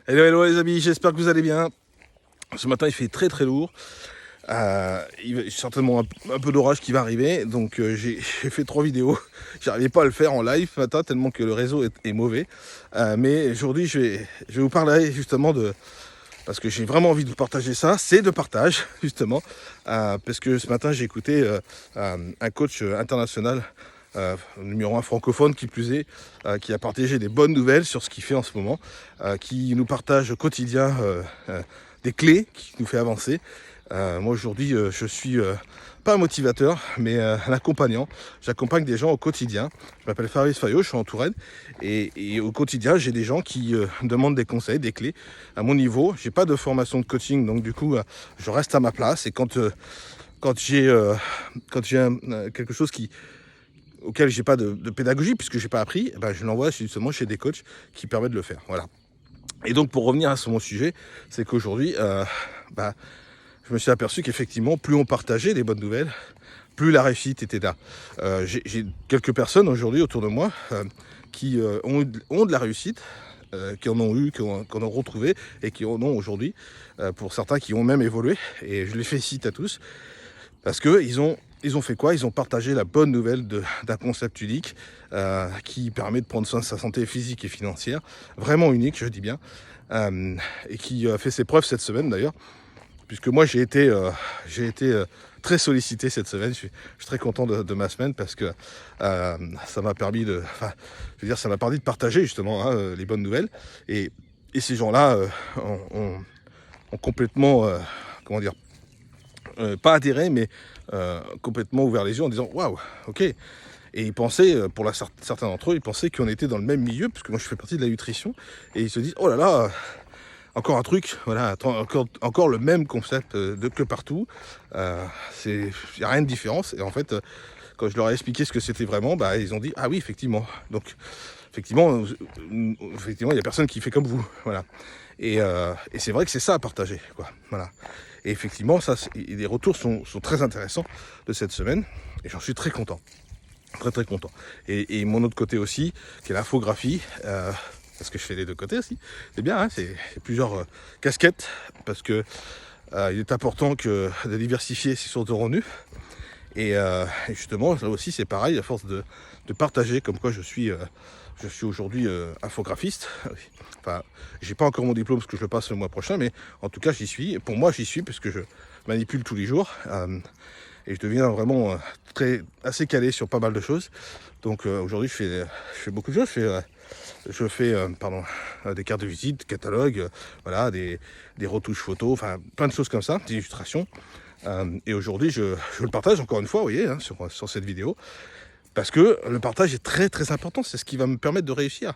Hello les amis, j'espère que vous allez bien. Ce matin il fait très très lourd. Il y a certainement un peu d'orage qui va arriver. Donc j'ai fait 3 vidéos. J'arrivais pas à le faire en live ce matin tellement que le réseau est mauvais. Mais aujourd'hui je vais vous parler justement de... Parce que j'ai vraiment envie de vous partager ça. C'est de partage justement. Parce que ce matin j'ai écouté un coach international. Numéro 1 francophone qui plus est, qui a partagé des bonnes nouvelles sur ce qu'il fait en ce moment, qui nous partage au quotidien des clés qui nous fait avancer. Moi aujourd'hui je suis pas un motivateur mais un accompagnant. J'accompagne des gens au quotidien. Je m'appelle Faris Fayot, je suis en Touraine et au quotidien j'ai des gens qui me demandent des conseils, des clés à mon niveau. J'ai pas de formation de coaching donc du coup je reste à ma place et quand j'ai quelque chose auquel j'ai pas de pédagogie puisque j'ai pas appris, je l'envoie justement chez des coachs qui permettent de le faire. Voilà. Et donc pour revenir à mon sujet, c'est qu'aujourd'hui, je me suis aperçu qu'effectivement, plus on partageait des bonnes nouvelles, plus la réussite était là. J'ai quelques personnes aujourd'hui autour de moi qui ont de la réussite, qui en ont eu, qui en ont retrouvé et qui en ont aujourd'hui, pour certains qui ont même évolué. Et je les félicite à tous parce qu'ils ont fait quoi? Ils ont partagé la bonne nouvelle d'un concept unique qui permet de prendre soin de sa santé physique et financière, vraiment unique, je dis bien, et qui a fait ses preuves cette semaine d'ailleurs, puisque moi j'ai été très sollicité cette semaine. Je suis très content de ma semaine parce que ça m'a permis ça m'a permis de partager justement les bonnes nouvelles et ces gens-là ont complètement, pas adhéré, mais complètement ouvert les yeux en disant waouh, ok. Et ils pensaient, pour certains d'entre eux, ils pensaient qu'on était dans le même milieu, parce que moi je fais partie de la nutrition, et ils se disent oh là là, encore un truc, voilà, encore le même concept que partout. Il n'y a rien de différence. Et en fait, quand je leur ai expliqué ce que c'était vraiment, ils ont dit ah oui, effectivement. Donc effectivement, il y a personne qui fait comme vous, voilà. Et c'est vrai que c'est ça à partager, quoi. Voilà. Et effectivement, les retours sont très intéressants de cette semaine, et j'en suis très content. Très très content. Et mon autre côté aussi, qui est l'infographie, parce que je fais les deux côtés aussi, c'est bien, hein, c'est plusieurs casquettes, parce que il est important de diversifier ses sources de revenus. Et justement, là aussi c'est pareil, à force de partager, comme quoi je suis aujourd'hui infographiste. Enfin, j'ai pas encore mon diplôme parce que je le passe le mois prochain, mais en tout cas j'y suis. Et pour moi j'y suis parce que je manipule tous les jours et je deviens vraiment assez calé sur pas mal de choses. Donc aujourd'hui je fais beaucoup de choses. Je fais des cartes de visite, catalogues, voilà, des retouches photos, enfin plein de choses comme ça, des illustrations. Et aujourd'hui je le partage encore une fois, vous voyez, hein, sur cette vidéo. Parce que le partage est très très important, c'est ce qui va me permettre de réussir.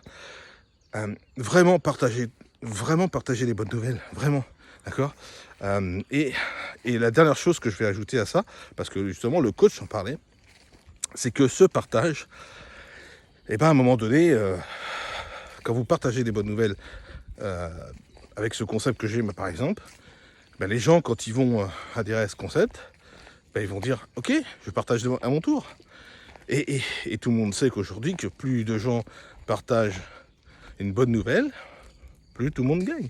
Vraiment partager les bonnes nouvelles, vraiment, d'accord. Et la dernière chose que je vais ajouter à ça, parce que justement le coach en parlait, c'est que ce partage, à un moment donné, quand vous partagez des bonnes nouvelles avec ce concept que j'ai, par exemple, les gens quand ils vont adhérer à ce concept, ils vont dire ok, je partage à mon tour. Et tout le monde sait qu'aujourd'hui, que plus de gens partagent une bonne nouvelle, plus tout le monde gagne.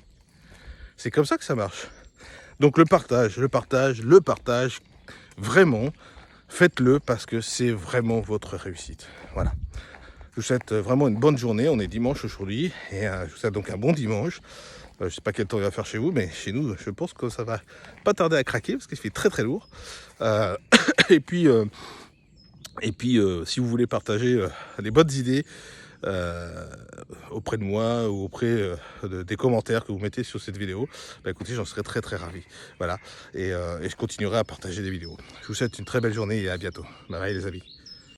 C'est comme ça que ça marche. Donc le partage, vraiment, faites-le parce que c'est vraiment votre réussite. Voilà. Je vous souhaite vraiment une bonne journée. On est dimanche aujourd'hui et je vous souhaite donc un bon dimanche. Je ne sais pas quel temps il va faire chez vous, mais chez nous, je pense que ça va pas tarder à craquer parce qu'il fait très très lourd. Et puis, si vous voulez partager des bonnes idées auprès de moi ou auprès des commentaires que vous mettez sur cette vidéo, écoutez, j'en serais très très ravi. Voilà. Et je continuerai à partager des vidéos. Je vous souhaite une très belle journée et à bientôt. Bye bye les amis.